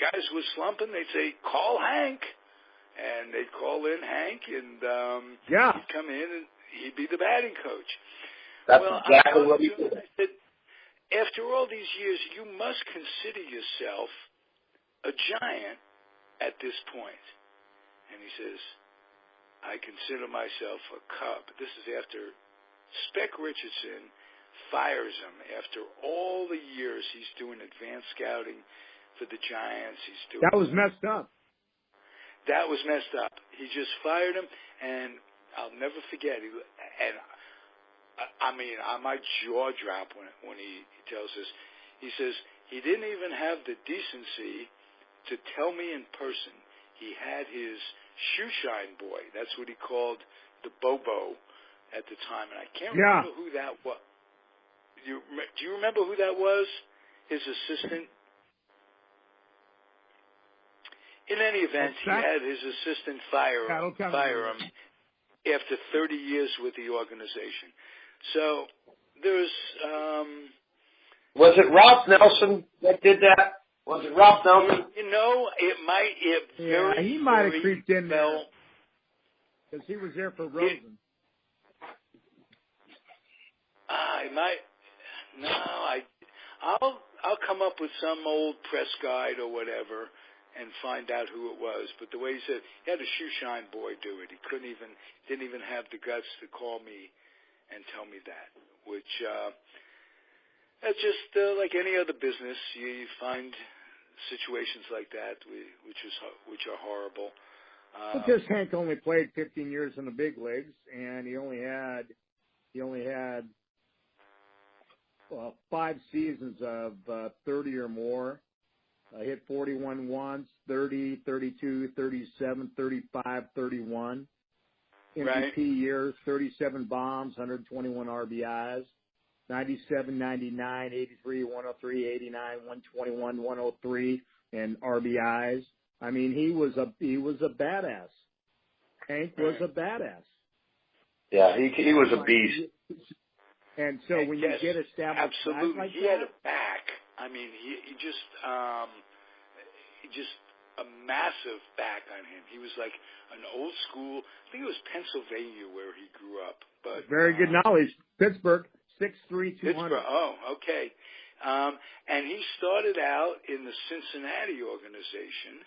Speaker 1: guys were slumping. They'd say, call Hank. And they'd call in Hank, and he'd come in, and he'd be the batting coach.
Speaker 2: That's exactly what he did.
Speaker 1: I said, after all these years, you must consider yourself a Giant at this point. And he says, I consider myself a Cub. This is after Speck Richardson fires him after all the years he's doing advanced scouting for the Giants.
Speaker 3: That was messed up.
Speaker 1: That was messed up. He just fired him, and I'll never forget. My jaw dropped when he tells us. He says he didn't even have the decency to tell me in person. He had his shoeshine boy. That's what he called the Bobo at the time, and I can't remember who that was. Do you remember who that was? His assistant. In any event, he had his assistant fire him after 30 years with the organization. So there's.
Speaker 2: Was it Ralph Nelson that did that? Was it Ralph Nelson?
Speaker 1: It might.
Speaker 3: He might have creeped in there because he was there for Rosen.
Speaker 1: I might. No, I'll come up with some old press guide or whatever and find out who it was. But the way he said, he had a shoeshine boy do it. He didn't even have the guts to call me and tell me that, which that's just like any other business. You find situations like that, which are horrible.
Speaker 3: Because Hank only played 15 years in the big leagues, and he only had 5 seasons of 30 or more. Hit 41 once, 30, 32, 37, 35, 31. MVP years, 37 bombs, 121 RBIs, 97, 99, 83, 103, 89, 121, 103, and RBIs. I mean, he was a badass. Hank was a badass.
Speaker 2: Yeah, he was a beast.
Speaker 3: And so when you get established,
Speaker 1: absolutely,
Speaker 3: like
Speaker 1: he had a back. I mean, he just a massive back on him. He was like an old school. I think it was Pennsylvania where he grew up. But
Speaker 3: very good knowledge. Pittsburgh, 6'3", 200.
Speaker 1: Pittsburgh. Oh, okay. And he started out in the Cincinnati organization.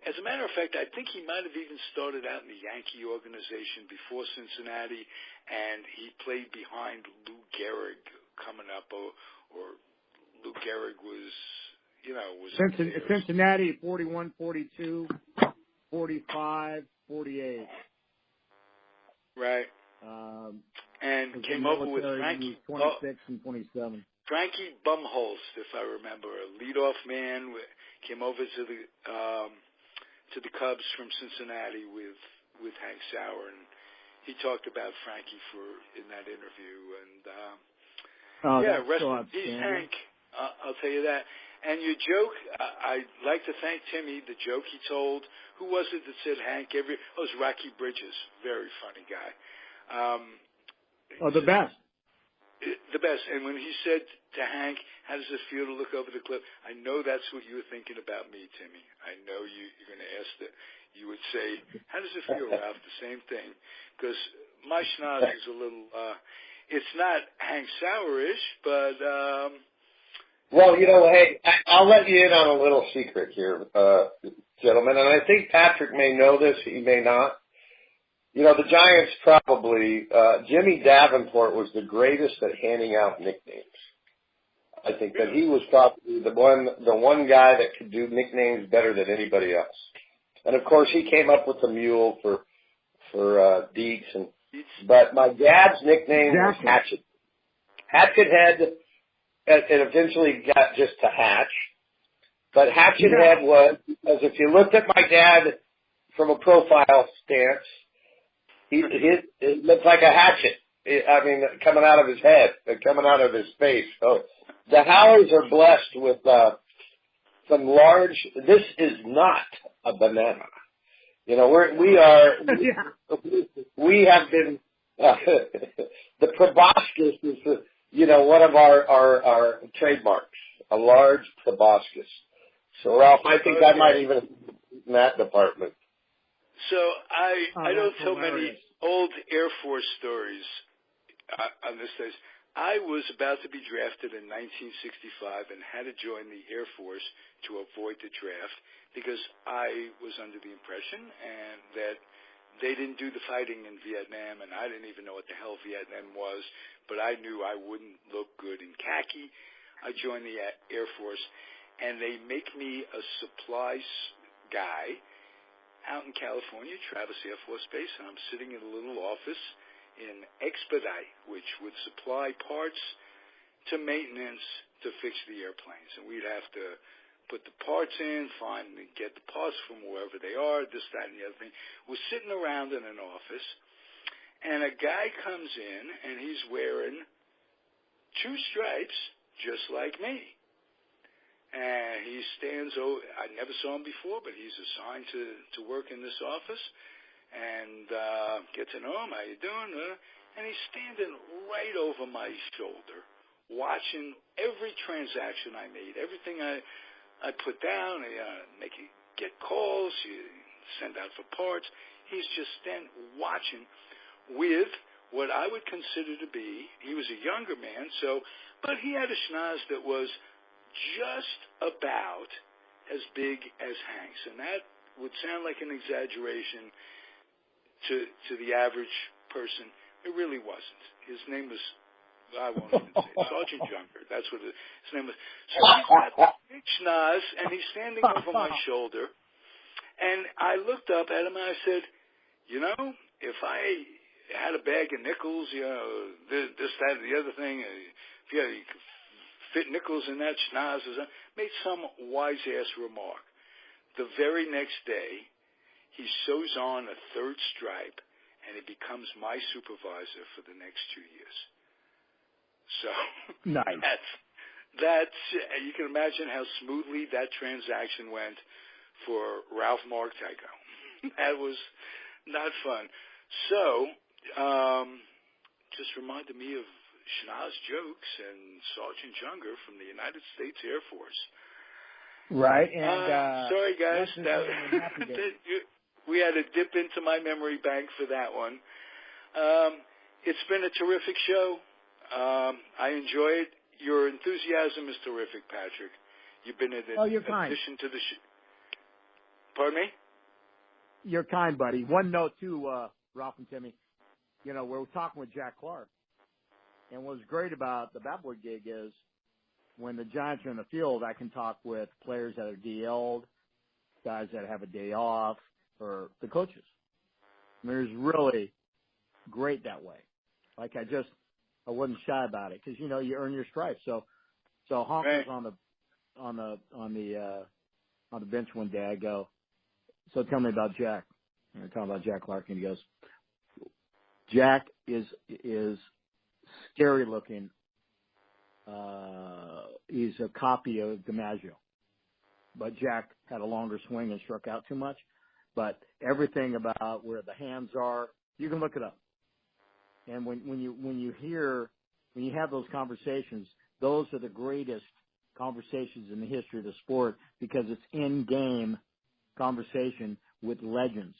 Speaker 1: As a matter of fact, I think he might have even started out in the Yankee organization before Cincinnati, and he played behind Lou Gehrig coming up, or Lou Gehrig was,
Speaker 3: Cincinnati, 41, 42, 45, 48.
Speaker 1: Right. And came over with Frankie.
Speaker 3: 26 and 27.
Speaker 1: Frankie Bumholst, if I remember, a leadoff man, came over to the Cubs from Cincinnati with Hank Sauer, and he talked about Frankie in that interview. And rest in peace, Hank. I'll tell you that. And your joke, I'd like to thank Timmy. The joke he told. Who was it that said Hank? It was Rocky Bridges. Very funny guy.
Speaker 3: The best.
Speaker 1: The best. And when he said to Hank, how does it feel to look over the cliff? I know that's what you were thinking about me, Timmy. I know you're going to ask that. You would say, how does it feel, Ralph? The same thing. Because my schnoz is a little, it's not Hank Sauer-ish, but...
Speaker 2: well, hey, I'll let you in on a little secret here, gentlemen. And I think Patrick may know this. He may not. The Giants probably, Jimmy Davenport was the greatest at handing out nicknames. I think that he was probably the one guy that could do nicknames better than anybody else. And of course, he came up with the mule for Deeks. But my dad's nickname was Hatchet. Hatchet Head, it eventually got just to Hatch. But Hatchet Head was, because if you looked at my dad from a profile stance, it looked like a hatchet. Coming out of his head, coming out of his face. So the Howleys are blessed with some large. This is not a banana. We have been. The proboscis is, one of our trademarks. A large proboscis. So Ralph, I think I might even in that department.
Speaker 1: So I don't tell many old Air Force stories on this stage. I was about to be drafted in 1965 and had to join the Air Force to avoid the draft because I was under the impression that they didn't do the fighting in Vietnam, and I didn't even know what the hell Vietnam was, but I knew I wouldn't look good in khaki. I joined the Air Force, and they make me a supplies guy out in California, Travis Air Force Base, and I'm sitting in a little office in Expedite, which would supply parts to maintenance to fix the airplanes. And we'd have to put the parts in, find and get the parts from wherever they are, this, that, and the other thing. We're sitting around in an office, and a guy comes in, and he's wearing 2 stripes, just like me. And he stands over, I never saw him before, but he's assigned to work in this office. And get to know him, how you doing? And he's standing right over my shoulder, watching every transaction I made, everything I put down, get calls, you send out for parts. He's just standing watching with what I would consider to be, he was a younger man, but he had a schnoz that was just about as big as Hank's, and that would sound like an exaggeration to the average person. It really wasn't. His name was, I won't even say it, Sergeant Junker. That's what his name was. So he's got a big schnoz, and he's standing over my shoulder, and I looked up at him, and I said, if I had a bag of nickels, this, that, and the other thing, if you could fit nickels in that schnoz, made some wise-ass remark. The very next day, he sews on a 3rd stripe, and he becomes my supervisor for the next 2 years. So
Speaker 3: nice.
Speaker 1: that's you can imagine how smoothly that transaction went for Ralph Tyko. That was not fun. So, just reminded me of Schnoz jokes and Sergeant Junger from the United States Air Force.
Speaker 3: Right, and
Speaker 1: sorry guys, we had to dip into my memory bank for that one. It's been a terrific show. I enjoy it. Your enthusiasm is terrific, Patrick. You've been an addition to the show. Pardon me?
Speaker 3: You're kind, buddy. One note, too, Ralph and Timmy. You know, we're talking with Jack Clark. And what's great about the Bat Boy gig is when the Giants are in the field, I can talk with players that are DL'd, guys that have a day off, or the coaches. I mean, it's really great that way. Like, I wasn't shy about it because, you know, you earn your stripes. So Honk was on the bench one day. I go, so tell me about Jack. And I tell him about Jack Clark, and he goes, Jack is scary looking. He's a copy of DiMaggio, but Jack had a longer swing and struck out too much. But everything about where the hands are, you can look it up. And when you have those conversations, those are the greatest conversations in the history of the sport because it's in-game conversation with legends.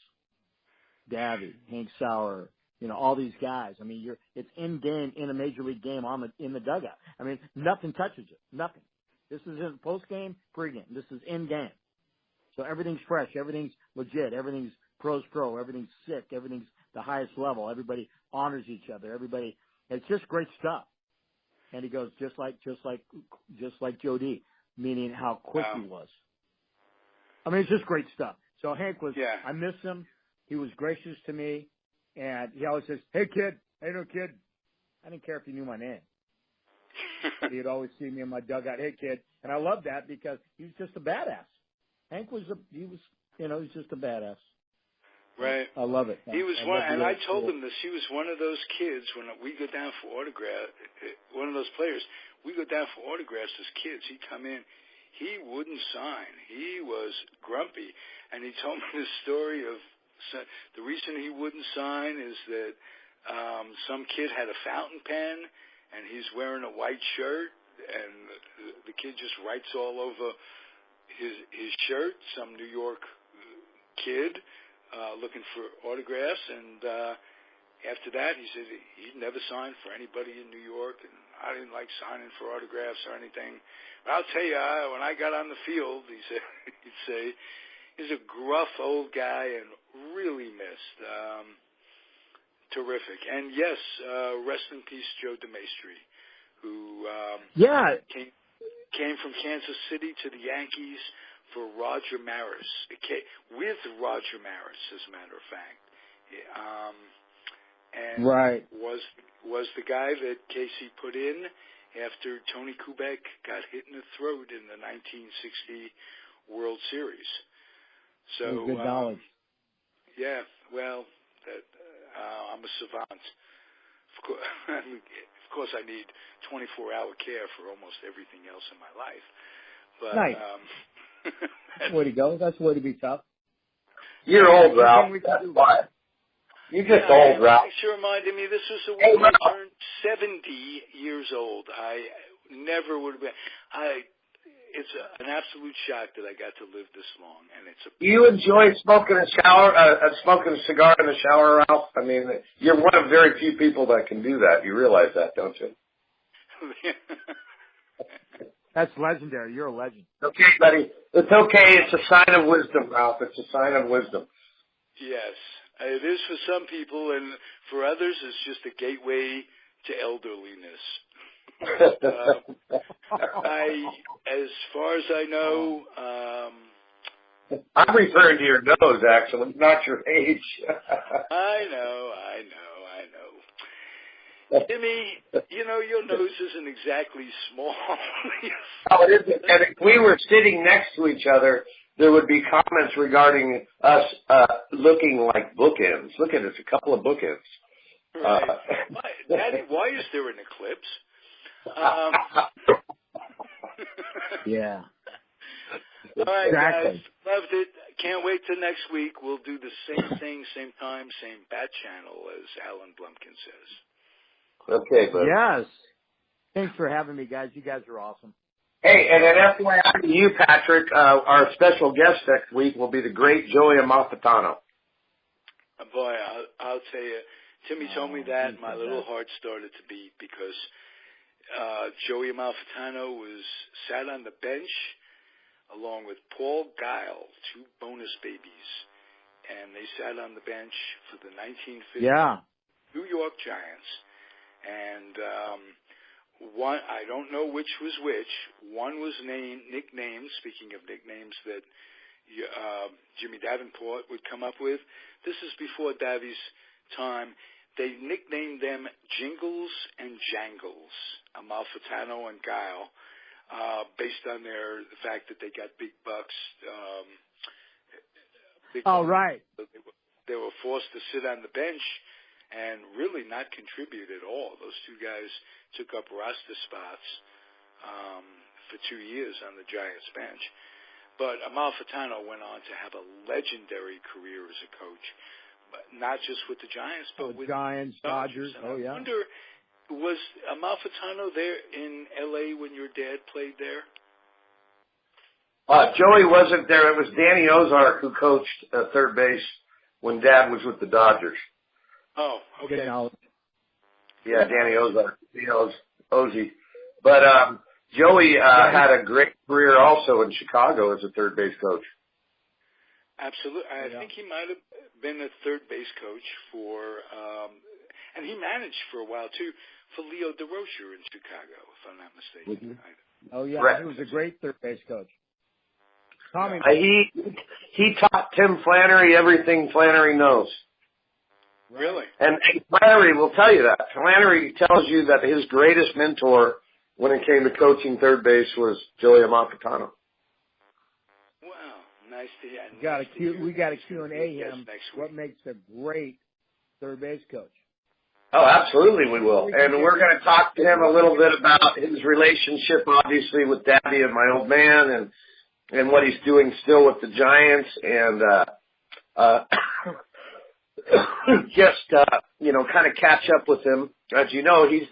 Speaker 3: Davey, Hank Sauer, you know, all these guys. I mean, it's in-game, in a major league game in the dugout. I mean, nothing touches it. Nothing. This isn't post-game, pre-game. This is in-game. So everything's fresh. Everything's legit. Everything's pro's pro. Everything's sick. Everything's the highest level. Everybody honors each other. Everybody, it's just great stuff. And he goes, just like Joe D, meaning how quick he was. I mean, it's just great stuff. So Hank was, I miss him. He was gracious to me. And he always says, hey, kid. Hey, no, kid. I didn't care if he knew my name. He'd always see me in my dugout. Hey, kid. And I love that because he was just a badass. Hank was he's just a badass.
Speaker 1: Right.
Speaker 3: I love it.
Speaker 1: He was one, and I told him this. He was one of those kids when we go down for autograph. One of those players. We go down for autographs as kids. He'd come in. He wouldn't sign. He was grumpy, and he told me the story of the reason he wouldn't sign is that some kid had a fountain pen, and he's wearing a white shirt, and the kid just writes all over his shirt. Some New York kid. Looking for autographs, and after that, he said he'd never signed for anybody in New York, and I didn't like signing for autographs or anything. But I'll tell you, when I got on the field, he'd say he's a gruff old guy and really missed. Terrific. And yes, rest in peace, Joe DeMaestri, who came from Kansas City to the Yankees for Roger Maris, with Roger Maris, as a matter of fact, and was the guy that Casey put in after Tony Kubek got hit in the throat in the 1960 World Series. So
Speaker 3: good knowledge.
Speaker 1: Yeah, well, I'm a savant. Of course, I need 24-hour care for almost everything else in my life. But
Speaker 3: nice. That's the way to go. That's the way to be tough.
Speaker 2: You're old, Ralph. That's why. You're just old, Ralph.
Speaker 1: Thanks for reminding me. This was the week I turned 70 years old. I never would have been. It's an absolute shock that I got to live this long, and it's.
Speaker 2: Do you enjoy smoking a cigar in the shower, Ralph? I mean, you're one of very few people that can do that. You realize that, don't you?
Speaker 3: That's legendary. You're a legend.
Speaker 2: Okay, buddy. It's okay. It's a sign of wisdom, Ralph. It's a sign of wisdom.
Speaker 1: Yes. It is for some people, and for others, it's just a gateway to elderliness. As far as I know,
Speaker 2: I'm referring to your nose, actually, not your age.
Speaker 1: I know. Jimmy, your nose isn't exactly small.
Speaker 2: Oh, it isn't. And if we were sitting next to each other, there would be comments regarding us looking like bookends. Look at it's a couple of bookends.
Speaker 1: Right. Daddy, why is there an eclipse?
Speaker 3: Yeah.
Speaker 1: All right,
Speaker 3: Exactly.
Speaker 1: guys. Loved it. Can't wait till next week. We'll do the same thing, same time, same bat channel, as Alan Blumpkin says.
Speaker 2: Okay, bud.
Speaker 3: Yes. Thanks for having me, guys. You guys are awesome.
Speaker 2: Hey, and an FYI to you, Patrick, our special guest next week will be the great Joey Amalfitano.
Speaker 1: Boy, I'll tell you, Timmy told me that, my little heart started to beat because Joey Amalfitano sat on the bench along with Paul Geil, two bonus babies, and they sat on the bench for the 1950 New York Giants. And one, I don't know which was which. One was nicknamed, speaking of nicknames that Jimmy Davenport would come up with. This is before Davi's time. They nicknamed them Jingles and Jangles, Amalfitano and Geil, based on the fact that they got big bucks.
Speaker 3: Right.
Speaker 1: They were forced to sit on the bench and really not contribute at all. Those two guys took up roster spots for 2 years on the Giants bench. But Amalfitano went on to have a legendary career as a coach, but not just with the Giants, but with
Speaker 3: Giants, Dodgers.
Speaker 1: I wonder, was Amalfitano there in L.A. when your dad played there?
Speaker 2: Joey wasn't there. It was Danny Ozark who coached third base when Dad was with the Dodgers.
Speaker 1: Oh, okay.
Speaker 2: Yeah, Danny Ozark. He knows Ozzy. But Joey had a great career also in Chicago as a third base coach.
Speaker 1: Absolutely. I think he might have been a third base coach for, and he managed for a while too, for Leo DeRocher in Chicago, if I'm not mistaken.
Speaker 3: Oh, yeah.
Speaker 2: Correct.
Speaker 3: He was a great third base coach. Tommy.
Speaker 2: He taught Tim Flannery everything Flannery knows.
Speaker 1: Really?
Speaker 2: And Flannery will tell you that. Flannery tells you that his greatest mentor when it came to coaching third base was Joey Amalfitano.
Speaker 1: Wow, nice to hear.
Speaker 3: We got to Q&A him. What makes a great third base coach?
Speaker 2: Oh, absolutely we will. And we're going to talk to him a little bit about his relationship, obviously, with Daddy and my old man and what he's doing still with the Giants and kind of catch up with him. As you know, he's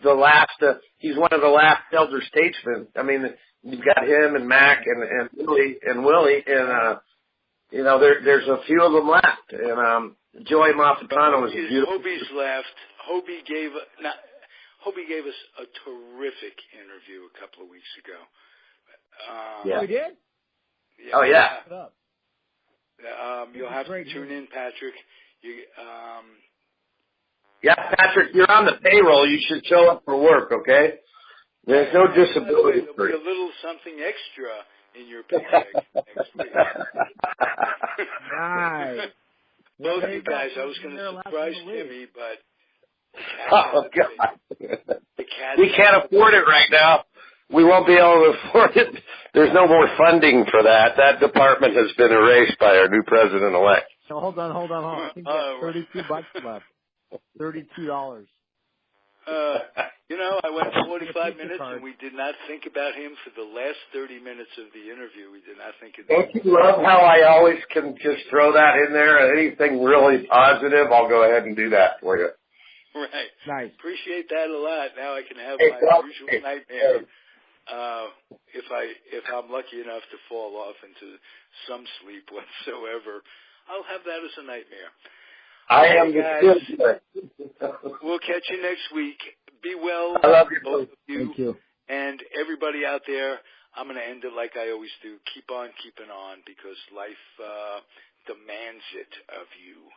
Speaker 2: he's one of the last elder statesmen. I mean, you've got him and Mac and Willie and there's a few of them left. And Joey Amalfitano was a beautiful.
Speaker 1: Hobie's left. Hobie gave us a terrific interview a couple of weeks ago.
Speaker 3: Oh, he did?
Speaker 1: Yeah.
Speaker 2: Oh, yeah.
Speaker 1: You'll have to tune in, Patrick.
Speaker 2: Yeah, Patrick, you're on the payroll. You should show up for work, okay? There's no disability.
Speaker 1: There'll be a little something extra in your paycheck next week.
Speaker 3: Nice.
Speaker 1: Both you guys, I was going to surprise Timmy, but...
Speaker 2: Oh, God. We can't afford it right now. We won't be able to afford it. There's no more funding for that. That department has been erased by our new president-elect.
Speaker 3: So hold on. I think that's $32 left. $32.
Speaker 1: I went 45 minutes and we did not think about him for the last 30 minutes of the interview. We did not think of that.
Speaker 2: Don't you love how I always can just throw that in there? Anything really positive, I'll go ahead and do that for you.
Speaker 1: Right.
Speaker 3: Nice.
Speaker 1: Appreciate that a lot. Now I can have my usual nightmare. If I'm lucky enough to fall off into some sleep whatsoever, I'll have that as a nightmare.
Speaker 2: I am
Speaker 1: guys. We'll catch you next week. Be well,
Speaker 2: I love you,
Speaker 1: both of you.
Speaker 3: Thank you.
Speaker 1: And everybody out there. I'm going to end it like I always do. Keep on keeping on because life demands it of you.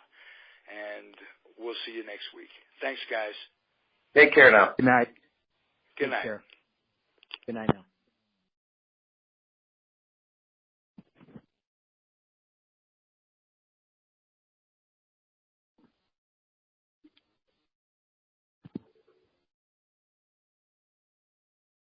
Speaker 1: And we'll see you next week. Thanks, guys.
Speaker 2: Take care now.
Speaker 3: Good night.
Speaker 1: Good night.
Speaker 3: Take care. Good night now.